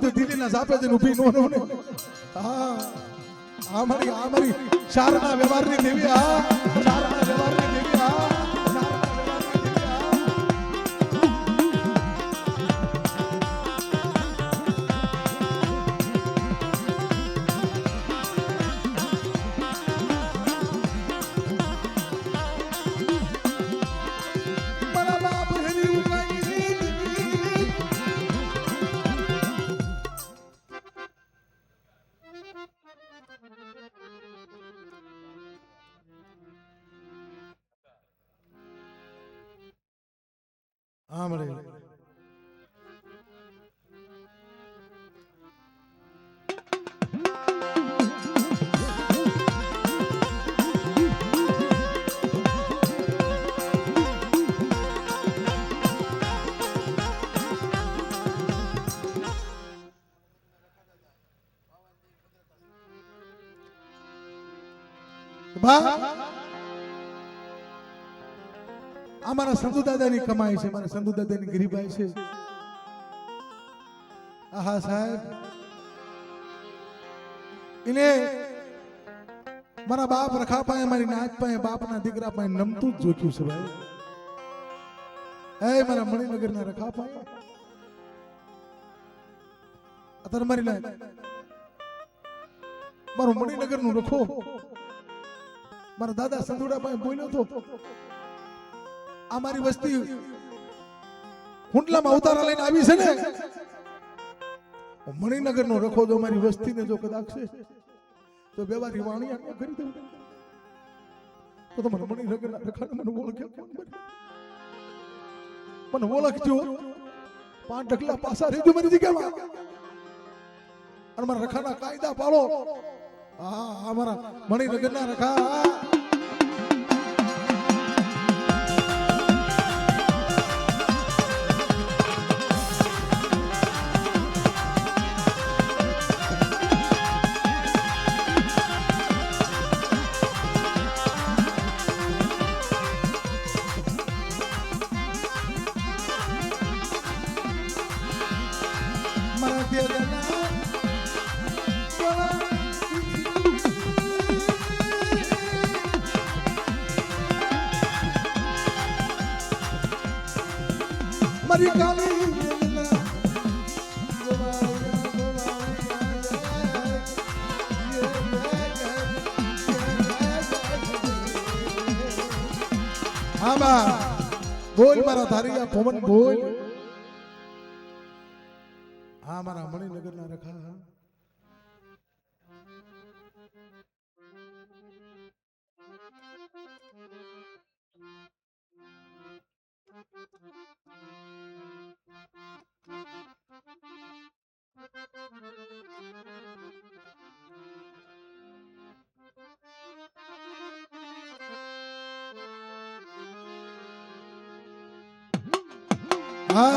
તો દિલ્હીના ઝાપે જઈને ઊભી નો રહો ને. હા અમારી શારના વ્યવહારની દેવી. હા શારના વ્યવહારની દેવી. હા શારના વ્યવહારની દેવી. હા મારા બાપ હેલી ઉગાઈ દીધી. હા મળે અમારા સંધુ દાદાની કમાઈ છે, મારા સંધુ દાદાની ગરીબાઈ છે. આહા સાહેબ એને મારા બાપ રખા પાસે મારી નાચ પાસે બાપના દીકરા પાસે નમતું જ જોખ્યું છે ભાઈ. એ મારા મણિનગરના રખા પાસે અત્યારે મારી નાચ મારું મણિનગરનું રખો મારા દાદા સંધુડા પાસે બોલ્યો તો આ મારી વસ્તી હુંડલામાં ઉતારા લઈને આવી છે ને. મણિનગર નો રખો જો મારી વસ્તીને જો કદાચ છે તો બેવારી વાણિયા ન કરી દઉં તો તમારે મણિનગરના રખાને મને ઓળખે મને ઓળખજો. 5 ઢગલા પાસા રહેજો મારી જગ્યામાં અને મારા રખાના કાયદા પાળો. હા અમારા મણિનગરના રખા મારી કાલી હા બા બોલ મારા ધારિયા પવન બોલ. હા મારા મણિનગરના રખા હા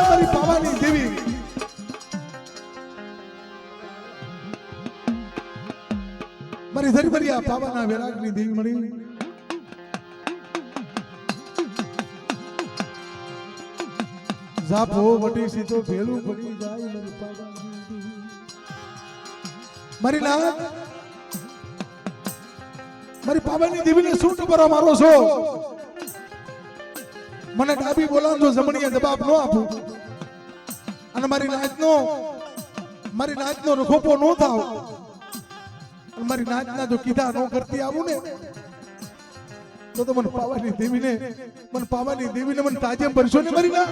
મારી પાવાની દેવી મારી ધરભરિયા પાવાના વેરાગની દેવી મળી. ઝાપો વટી સીધો ભેલું પડી જાય મારી પાવાની દેવી. મારી લાત મારી પાવાની દેવીને શું ટપરા મારો છો? મને ડાબી બોલાવજો જમણીએ જવાબ ન આપું અને મારી નાચનો રખોપો ન થાવ અને મારી નાચના જો કીધા ન કરતી આવું ને તો મને પાવાની દેવીને મને તાજે ભરશો ને મારી નાચ.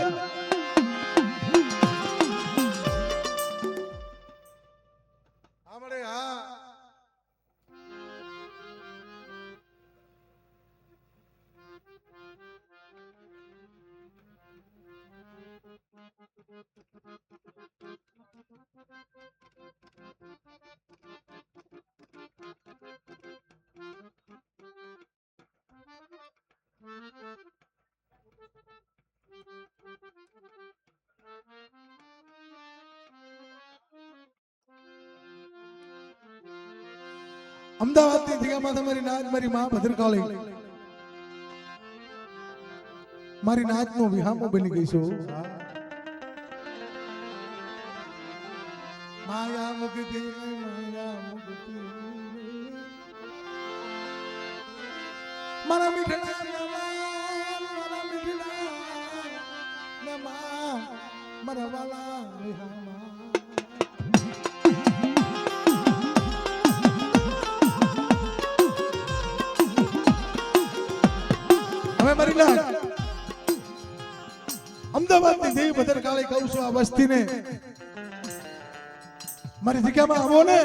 અમદાવાદની જગ્યામાં તમારી નાચ મારી માં ભદ્રકાળી મારી નાચનો વિહામો બની ગઈ છું માયા મુક્તિ મારા મીઠડા મારા વાલા હવે મારી ના અમદાવાદની દેવી ભદ્રકાળી કહું છું આ વસ્તીને મારી જગ્યામાં આવો ને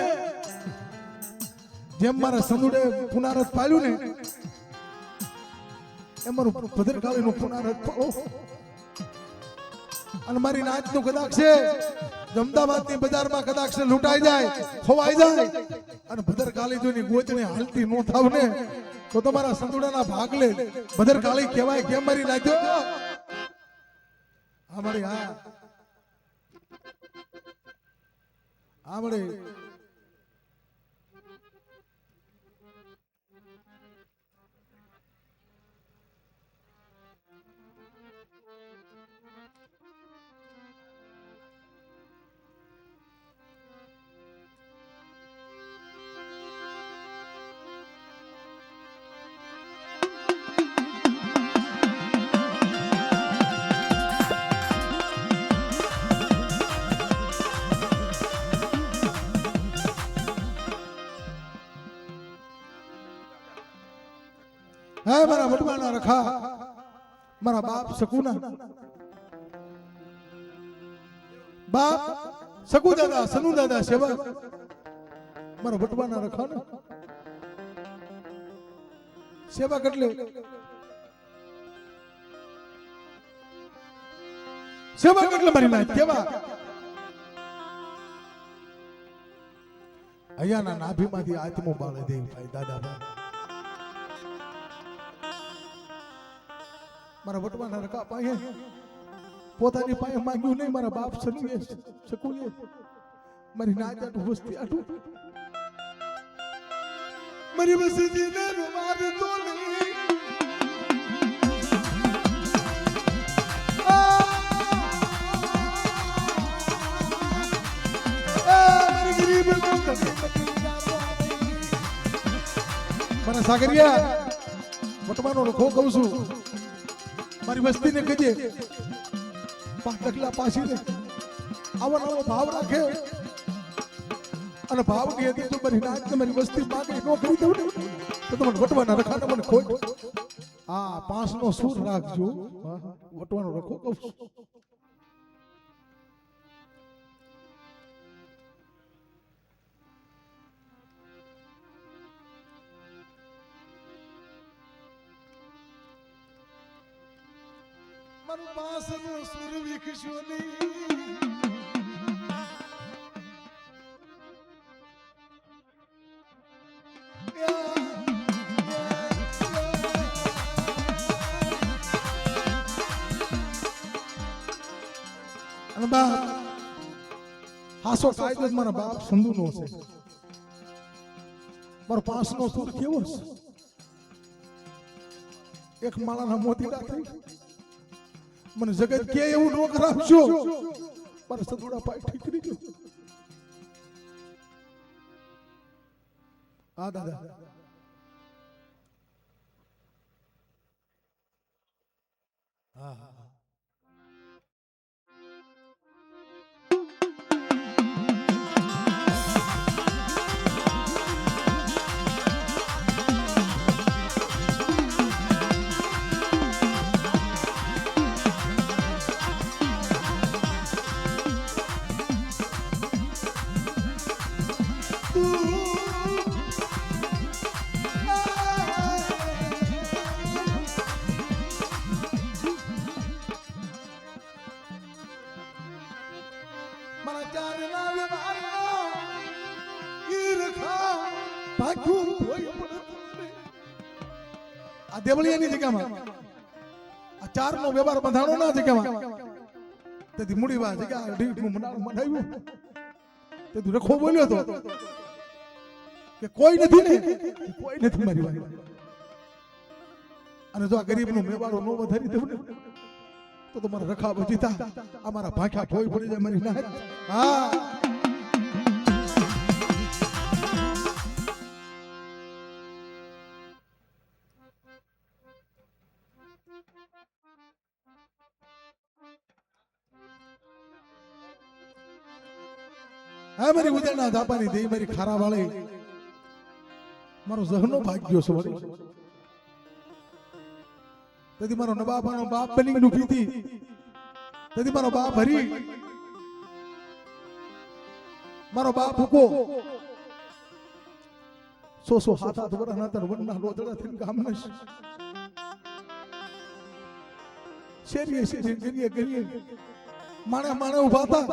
જેમ મારા સંદુડે પુનારથ પાડ્યું ને એમ મારું ભદ્રકાળીનું પુનારથ પાડો અને મારી નાચનું કદાચ છે અમદાવાદની બજારમાં કદાચ લૂંટાઈ જાય ખોવાઈ જાય અને ભદ્રકાળી જોની ગોચણી હાલતી નો થાવ ને તો તમારા સંદુડાના ભાગ લે ભદ્રકાળી કહેવાય કેમ મારી નાચ્યો અમારી આમળે હે મારા વડવાના રખા મારા બાપ શકુના બાપ શકુ દાદા સનુ દાદા સેવા મારા વડવાના રખા ને સેવા કેટલે સેવા કેટલે મારી નાય કેવા અહીંયાના નાભીમાંથી આત્મો બાળે દેવ ભાઈ દાદા ભાઈ મારા વટવાના રકા પાયે પોતાની પાયે માંગ્યું નહીં મારા બાપ સનુએ શકુએ મારી નાચ આટું વસ્તી આટું મારી વસ્તી ને રૂમાલ તો નહીં મારી ગરીબ મને સાગરિયા વટવાનો રખો કહું છું મારી વસ્તીને કહેજે 5 ટકલા પાછી દે આવો નવો ભાવ રાખે અને ભાવ ની હતી તો મારી નાચ મારી વસ્તી માગે નો કરી દઉં તો તમને વટવાના રખાને મને ખોટ હા 5 નો સૂર રાખજો વટવાનો રખો કહું મારું પાસનો સુર વિખશો નહીં અને બા હાસો કાયદો મારા બાપ સંધુનો છે મારો પાસનો સુર કેવો છે એક માળાના મોતીડા થઈ મને જગત કે એવું નો કરાવજો મારા સદુડા પાય ઠીક કરી ગયો હા દાદા હા હા દેવળિયાની જગ્યામાં આ 4 નો વ્યવહાર બંધાણો ના જગ્યામાં તેથી મુડીવા જગ્યા ઢીઠનું મનાવ્યું તેથી રખો બોલ્યો તો કે કોઈ નથી ને કોઈ નથી મારી વાત અને જો આ ગરીબનો મેવાડો નો વધારી દેવું ને તો તમારા રખા બજીતા અમારા ભાખ્યા ભોય પડી જાય મારી નાય. હા હા મારી ઉદયના ધાપાની દેવી મારી ખારા વાળી મારો જહનો ભાગ્યો છે વળી. તેથી મારો નવાબાનો બાપ બની ડૂબી હતી. તેથી મારો બાપ હરી મારો બાપ હુકો સો હાથ હાથ વરના તર વરના રોદડા થઈને ગામના શેરીએ શેરીએ ગલીએ ગલીએ માણે માણે ઉભા હતા.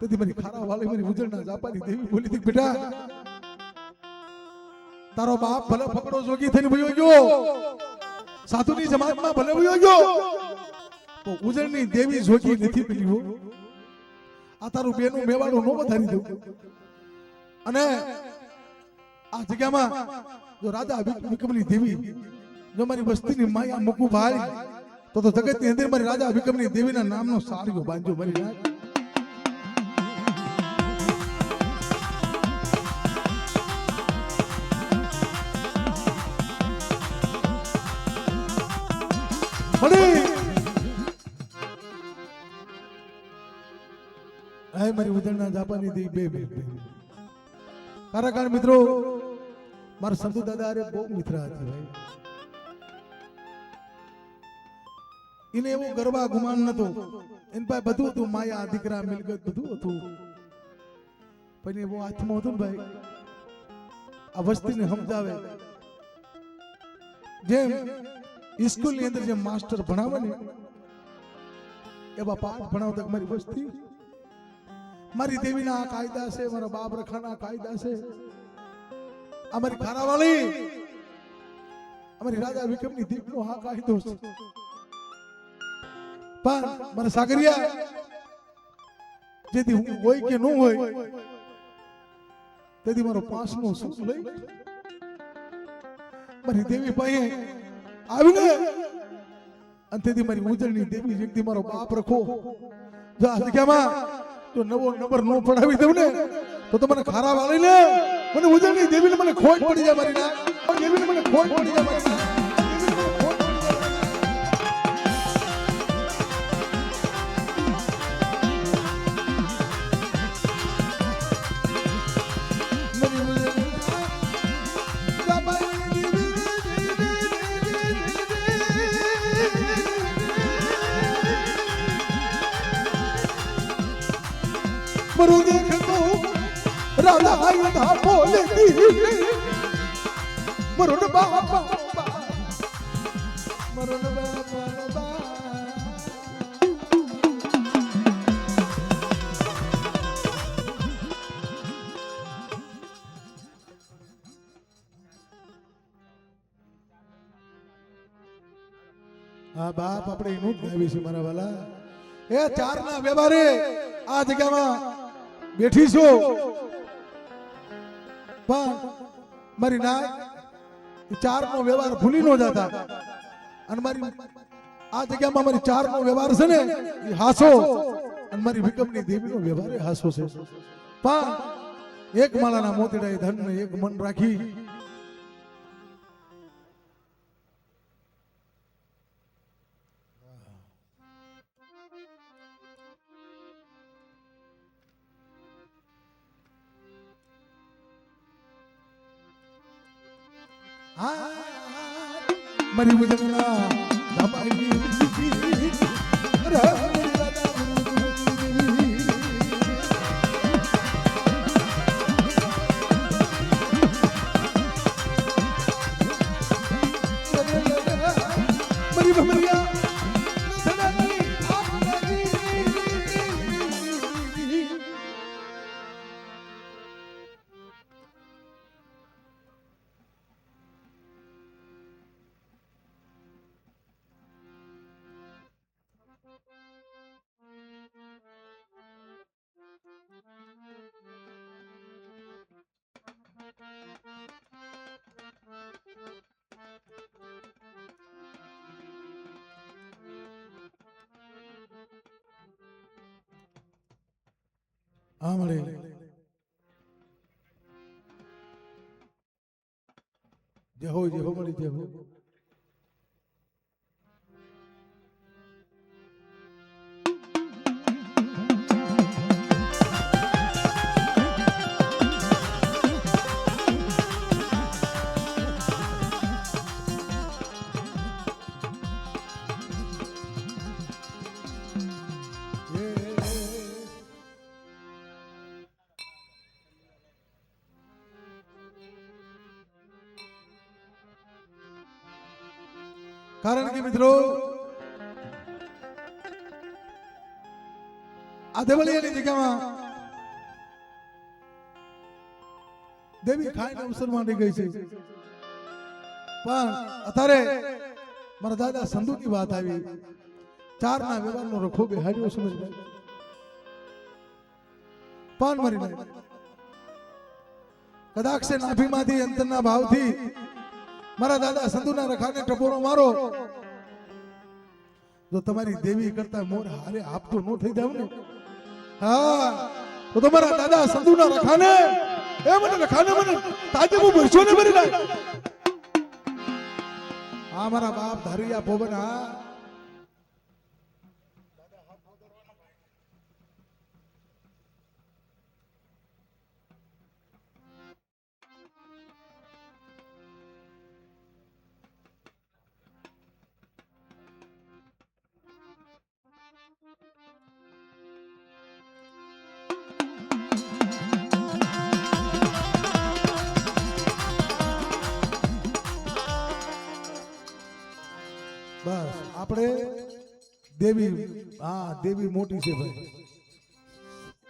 તેથી મારી ખારા વાળી મારી ઉજળના જાપાની દેવી બોલી હતી બેટા તારો બાપ ભલે ફકડો જોગી થઈને ભયો ગયો સાધુની જમાતમાં ભલે ભયો ગયો તો ઉજળની દેવી જોગી નથી પીલી. આ તારું બેનું મેવાડું નો વધારી દઉં. અને આ જગ્યામાં જો રાજા વિક્રમની દેવી જો મારી વસ્તીની માયા મૂકું ભાઈ તો જગતની અંદર મારી રાજા વિક્રમની દેવીના નામનો સારીઓ બાંધજો મારી નાખ. મારી ઉદળના જાપાની દી બે કારણ મિત્રો મારા સંતુ દાદા અરે બહુ મિત્ર હતા ભાઈ. એને એવો ગરબા ગુમાન નતો. એની પાસે બધું હતું માયા દીકરા મિલકત બધું હતું પણ એવો હાથમાં હતું ભાઈ આ વસ્તીને સમજાવે જેમ સ્કૂલની અંદર જેમ માસ્ટર ભણાવે ને એવા પાઠ ભણાવતા મારી વસ્તી મારી દેવીના કાયદા છે મારા બાપ રખાના કાયદા છે. અમારી ખારાવાળી અમારી રાજા વિક્રમની દીપનો આ કાયદો છે. પણ મારા સાગરિયા જેથી હું હોય કે ન હોય તેથી મારો પાંચમો સુખ લઈ મારી દેવી પાસે આવીને અને તેથી મારી ઉજળની દેવી જેથી મારો બાપ રખો જો આ જગ્યામાં તો નવો નંબર નો પડાવી દઉં ને તો તમને ખારા વાળી ને મને ઉજળની દેવીને મને ખોટ પડી જાય મારી ના દેવીને મને ખોટ પડી જાય મારી ના. मरु देख तो राधा आयुधा बोले मरुन बाबा मरुन बाबा હા બાપ આપણે એનું જ ગાવી છે મારા વાલા. એ ચાર ના વ્યવહારે આ જગ્યામાં બેઠી છો પણ મારી ના ચાર નો વ્યવહાર ભૂલી ન જતા. અને મારી આ જગ્યામાં મારી ચાર નો વ્યવહાર છે ને એ હાસો અને મારી વિક્રમની દેવીનો વ્યવહાર એ હાસો છે. પણ એક માળાના મોતીડા એ ધન એક મન રાખી મારી ઉજળના ધાબાની આમળે જે હો મળી જે હો કારણ કે મિત્રો આ દેવળિયાની જગ્યામાં દેવી ખાઈને અવસર માંડી ગઈ છે પણ અત્યારે મારા દાદા સંધુની વાત આવી ચારના વ્યવહારનો રખો બેહાડ્યો છે પાન મરી નાખ્યો કદાચ છે નાભીમાંથી અંતરના ભાવથી મારા દાદા સંધુના રખાને ટપોરો મારો જો તમારી દેવી કરતા મોર હારે આપતો ન થઈ જાવ ને હા તો તમારા દાદા સંધુના રખાને મને તાજે હું ભરશો ને ભરી નાખ હા મારા બાપ ધારિયા ભોબન હા બસ આપણે દેવી હા દેવી મોટી છે ભાઈ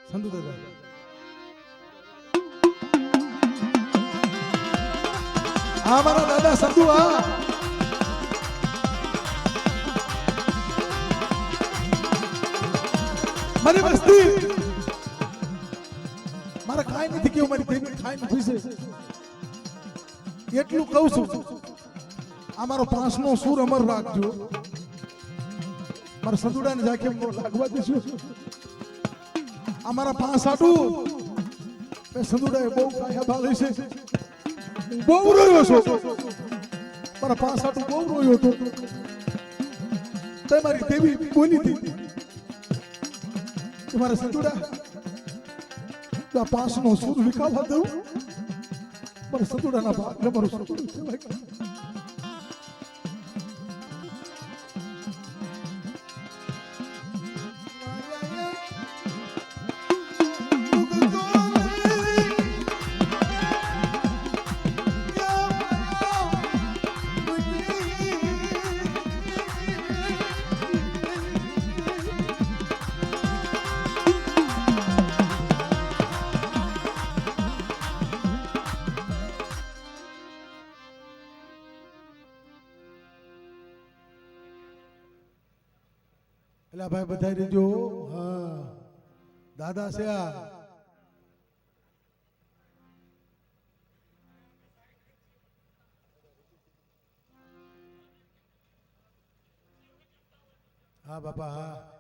સંધુ દાદા હા મારા દાદા સંધુ હા મારી વસ્તી મારે કાંઈ નથી કેવું મારી દેવી ખાઈ નથી છે એટલું કહું છું અમારો પાંચનો સૂર અમર રાખજો મારા સંતુડાને જાકે લાગવા દઈશું અમારા પાંચ આટું સંતુડાએ બહુ કાયા ભાળી છે બહુ રોયો છો મારા પાંચ આટું બહુ રોયો હતો તે મારી દેવી બોલી હતી કે મારા સંતુડા આ પાંચનો સૂર વિકાવા દઉં મારા સંતુડાના ભાગને મારું સંતુડું કહેવાય એલા ભાઈ બધાઈ દેજો હા દાદા છે આ હા બાપા હા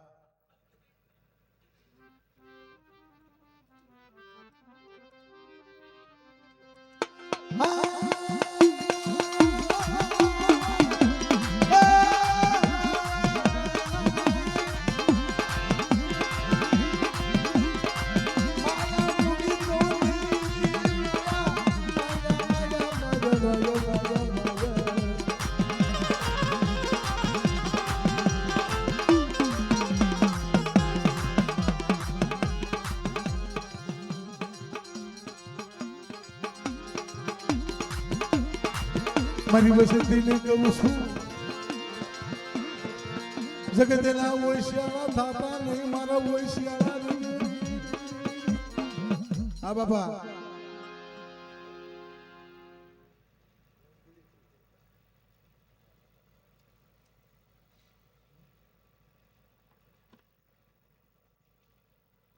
મારી વસતીને કહું છું જગતના ઓશિયાળા થાતા નહીં મારા ઓશિયાળા હા બાપા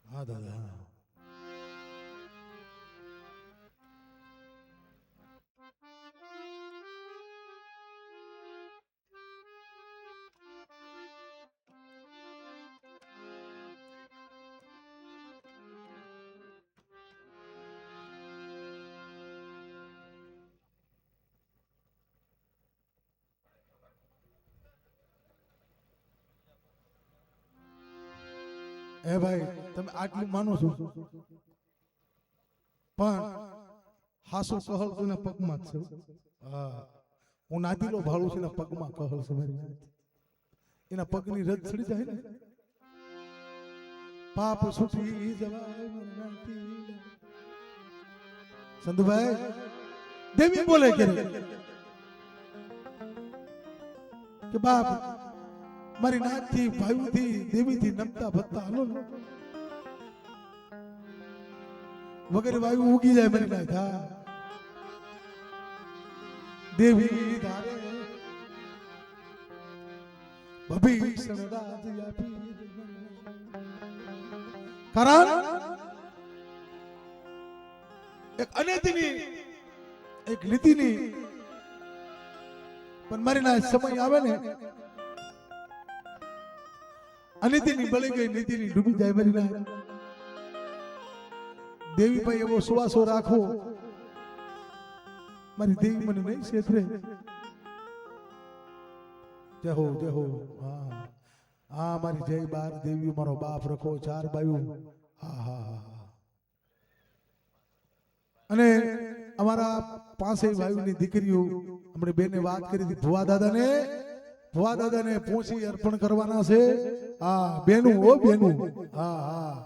હા દાદા હે ભાઈ તમે આટલું માનો છો પણ હાસુ કહલ તો એના પગમાં જ છે હા હું નાદીલો ભાળું છું એના પગમાં કહલ છે મારી એના પગની રદ ચડી જાય ને પાપ છૂટી જવાય સંધુભાઈ દેવી બોલે કે બાપ મારી નાથથી ભાઈથી દેવીથી નમતા ભત્તા હાલો વગેરે વાયુ ઉગી જાય મારી નાથ હા દેવી ધારે ભભીષણ રાજ આપી કારણ એક અનેતિની એક નીતિની પણ મારી ના સમય આવે ને અનિતિની બળી ગઈ નીતિની ડૂબી જાય મારી ના દેવી ભાઈ એવો સુવાસો રાખો મારી દેવી મને નહીં છેતરે જય હો હા હા મારી જય બાર દેવી મારો બાપ રખો ચાર બાયું હા હા હા અને અમારા પાસે ભાઈઓની દીકરીઓ હમણે બેને વાત કરી હતી ભુવા દાદાને પહોંચી અર્પણ કરવાના છે હા બેનું ઓ બેનું હા હા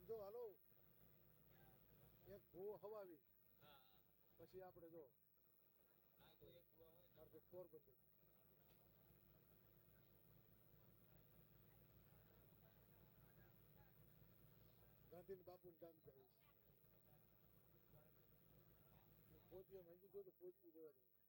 જો હાલો એક ભૂ હવાવી પછી આપણે જો પોરબંદર ગાંધી બાપુ ગામ જાય પોતિયા માંગી ગયો તો પોતી દેવા